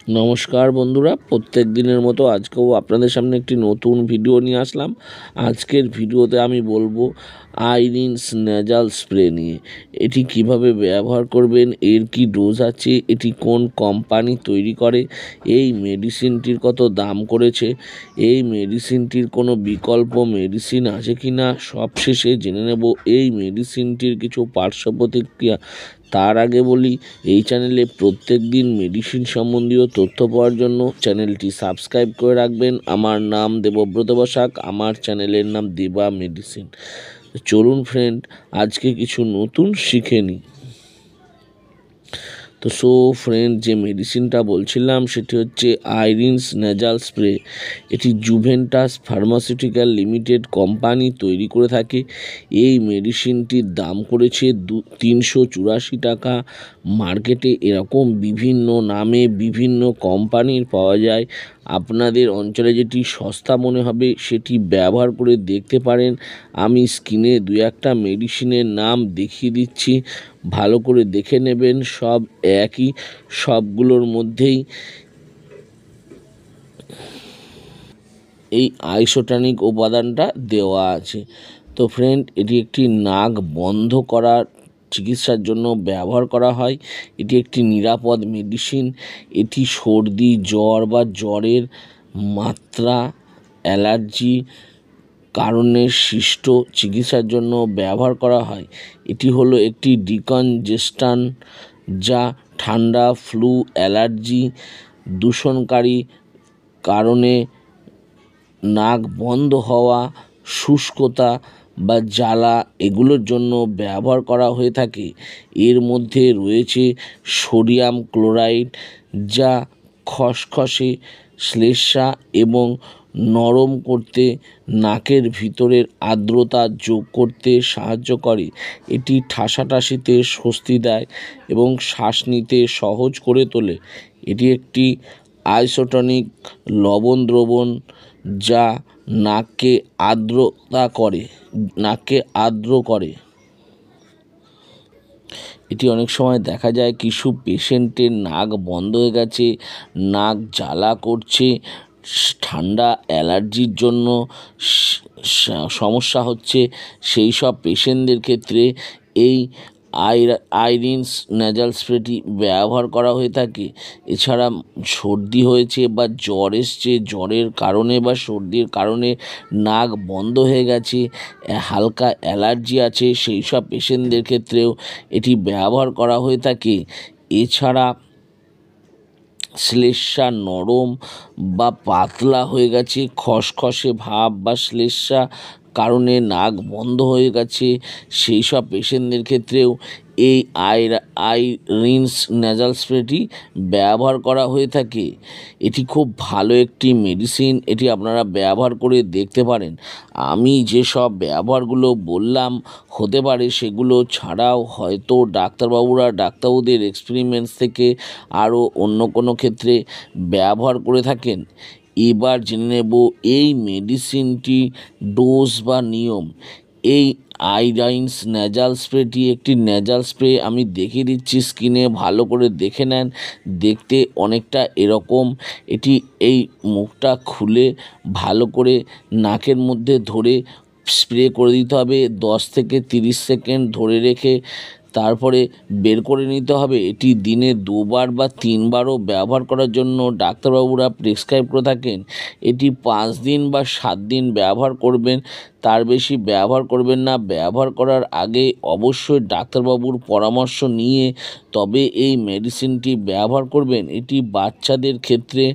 নমস্কার বন্ধুরা, প্রত্যেক দিনের মতো আজকেও আপনাদের সামনে একটি নতুন ভিডিও নিয়ে আসলাম। আজকের ভিডিওতে আমি বলবো আইরিনস নেজাল স্প্রে নিয়ে। এটি কিভাবে ব্যবহার করবেন, এর কি ডোজ আছে, এটি কোন কোম্পানি তৈরি করে, এই মেডিসিনটির কত দাম করেছে, এই মেডিসিনটির কোনো বিকল্প মেডিসিন আছে কি না, সবশেষে জেনে নেব এই মেডিসিনটির কিছু পার্শ্ব প্রতিক্রিয়া। তার আগে বলি, এই চ্যানেলে প্রত্যেক দিন মেডিসিন সম্বন্ধীয় তথ্য পাওয়ার জন্য চ্যানেলটি সাবস্ক্রাইব করে রাখবেন। আমার নাম দেবব্রত বসাক, আমার চ্যানেলের নাম দেবা মেডিসিন। চলুন ফ্রেন্ড, আজকে কিছু নতুন শিখে নিই। তো ফ্রেন্ড, যে মেডিসিনটা বলছিলাম সেটি হচ্ছে আইরিনস নেজাল স্প্রে। এটি জুভেন্টাস ফার্মাসিউটিক্যাল লিমিটেড কোম্পানি তৈরি করে থাকে। এই মেডিসিনটির দাম করেছে 384 টাকা। মার্কেটে এরকম বিভিন্ন নামে বিভিন্ন কোম্পানির পাওয়া যায়। আপনাদের অঞ্চলে যেটি সস্তা মনে হবে সেটি ব্যবহার করে দেখতে পারেন। আমি স্ক্রিনে দু একটা মেডিসিনের নাম দেখিয়ে দিচ্ছি, ভালো করে দেখে নেবেন। সব একই, সবগুলোর মধ্যেই এই আইসোটনিক উপাদানটা দেওয়া আছে। তো ফ্রেন্ড, এটি একটি নাক বন্ধ করার চিকিৎসার জন্য ব্যবহার করা হয়। এটি একটি নিরাপদ মেডিসিন। এটি সর্দি, জ্বর বা জ্বরের মাত্রা, অ্যালার্জি কারণে সৃষ্ট চিকিৎসার জন্য ব্যবহার করা হয়। এটি হলো একটি ডিকনজেস্ট্যান্ট যা ঠান্ডা, ফ্লু, অ্যালার্জি, দূষণকারী কারণে নাক বন্ধ হওয়া, শুষ্কতা বা জ্বালা এগুলোর জন্য ব্যবহার করা হয়ে থাকে। এর মধ্যে রয়েছে সোডিয়াম ক্লোরাইড, যা খসখসে, শ্লেষ্মা এবং নরম করতে, নাকের ভিতরের আর্দ্রতা যোগ করতে সাহায্য করে। এটি ঠাসাঠাসিতে স্বস্তি দেয় এবং শ্বাস নিতে সহজ করে তোলে। এটি একটি আইসোটনিক লবণ দ্রবণ যা নাককে আর্দ্র করে। এটি অনেক সময় দেখা যায় কিছু পেশেন্টের নাক বন্ধ হয়ে গেছে, নাক জ্বালা করছে, ঠান্ডা অ্যালার্জির জন্য সমস্যা হচ্ছে। সেই সব পেশেন্টদের ক্ষেত্রে এই আইরিনস নেজাল স্প্রেটি ব্যবহার করা হয়ে থাকে। এছাড়া সর্দি হয়েছে বা জ্বর এসছে, জ্বরের কারণে বা সর্দির কারণে নাক বন্ধ হয়ে গেছে, হালকা অ্যালার্জি আছে, সেই সব পেশেন্টদের ক্ষেত্রেও এটি ব্যবহার করা হয়ে থাকে। এছাড়া শ্লেষ্মা নরম বা পাতলা হয়ে গেছে, খসখসে ভাব বা শ্লেষ্মা কারণে নাক বন্ধ হয়ে গেছে, সেই সব পেশেন্টদের ক্ষেত্রেও এই আইরিনস নেজাল স্প্রেটি ব্যবহার করা হয়ে থাকে। এটি খুব ভালো একটি মেডিসিন, এটি আপনারা ব্যবহার করে দেখতে পারেন। আমি যেসব ব্যবহারগুলো বললাম, হতে পারে সেগুলো ছাড়াও হয়তো ডাক্তারবাবুদের এক্সপেরিমেন্টস থেকে আরও অন্য কোনো ক্ষেত্রে ব্যবহার করে থাকেন। এবার জেনে নেব এই মেডিসিনটি ডোজ বা নিয়ম। এই আইরিনস নেজাল স্প্রেটি একটি নেজাল স্প্রে। আমি দেখিয়ে দিচ্ছি স্ক্রিনে, ভালো করে দেখে নেন। দেখতে অনেকটা এরকম। এটি এই মুখটা খুলে ভালো করে নাকের মধ্যে ধরে স্প্রে করে দিতে হবে। 10 থেকে 30 সেকেন্ড ধরে রেখে তারপরে বের করে নিতে হবে। এটি দিনে 2বার বা 3বারও ব্যবহার করার জন্য ডাক্তারবাবুরা প্রেসক্রাইব করে থাকেন। এটি 5 দিন বা 7 দিন ব্যবহার করবেন, তার বেশি ব্যবহার করবেন না। ব্যবহার করার আগে অবশ্যই ডাক্তারবাবুর পরামর্শ নিয়ে তবে এই মেডিসিনটি ব্যবহার করবেন। এটি বাচ্চাদের ক্ষেত্রে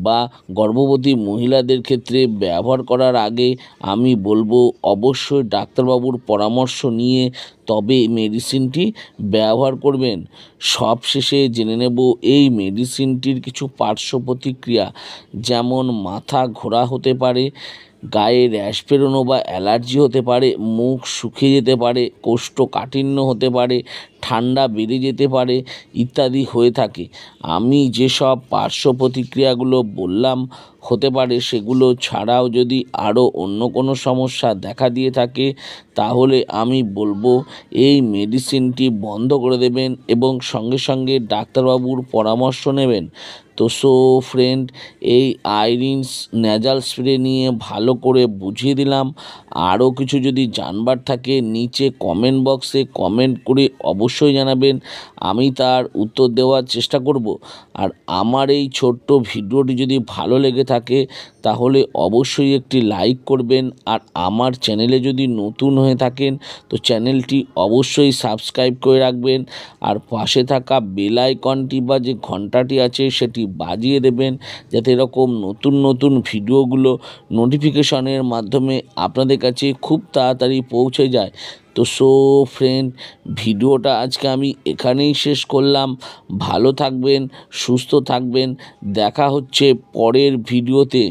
বা গর্ভবতী মহিলাদের ক্ষেত্রে ব্যবহার করার আগে আমি বলবো অবশ্যই ডাক্তারবাবুর পরামর্শ নিয়ে তবে মেডিসিনটি ব্যবহার করবেন। সবশেষে জেনে নেব এই মেডিসিনটির কিছু পার্শ্ব প্রতিক্রিয়া, যেমন মাথা ঘোরা হতে পারে, গায়ে র্যাশ বেরোনো বা অ্যালার্জি হতে পারে, মুখ শুকিয়ে যেতে পারে, কোষ্ঠকাঠিন্য হতে পারে, ঠান্ডা বেড়ে যেতে পারে ইত্যাদি হয়ে থাকে। আমি যেসব পার্শ্ব প্রতিক্রিয়াগুলো বললাম হতে পারে, সেগুলো ছাড়াও যদি আরও অন্য কোনো সমস্যা দেখা দিয়ে থাকে তাহলে আমি বলবো এই মেডিসিনটি বন্ধ করে দেবেন এবং সঙ্গে সঙ্গে ডাক্তারবাবুর পরামর্শ নেবেন। তো ফ্রেন্ড, এই আইরিনস ন্যাজাল স্প্রে নিয়ে ভালো করে বুঝিয়ে দিলাম। আরও কিছু যদি জানবার থাকে নিচে কমেন্ট বক্সে কমেন্ট করে অবশ্যই জানাবেন, আমি তার উত্তর দেওয়ার চেষ্টা করব। আর আমার এই ছোট্ট ভিডিওটি যদি ভালো লেগে থাকে তাহলে অবশ্যই একটি লাইক করবেন। আর আমার চ্যানেলে যদি নতুন হয়ে থাকেন তো চ্যানেলটি অবশ্যই সাবস্ক্রাইব করে রাখবেন। আর পাশে থাকা বেল আইকনটি বা যে ঘন্টাটি আছে সেটি বাজিয়ে দেবেন, যাতে এরকম নতুন নতুন ভিডিওগুলো নোটিফিকেশনের মাধ্যমে আপনাদের কাছে খুব তাড়াতাড়ি পৌঁছে যায়। তো ফ্রেন্ড, ভিডিওটা আজকে আমি এখানেই শেষ করলাম। ভালো থাকবেন, সুস্থ থাকবেন, দেখা হচ্ছে পরের ভিডিওতে।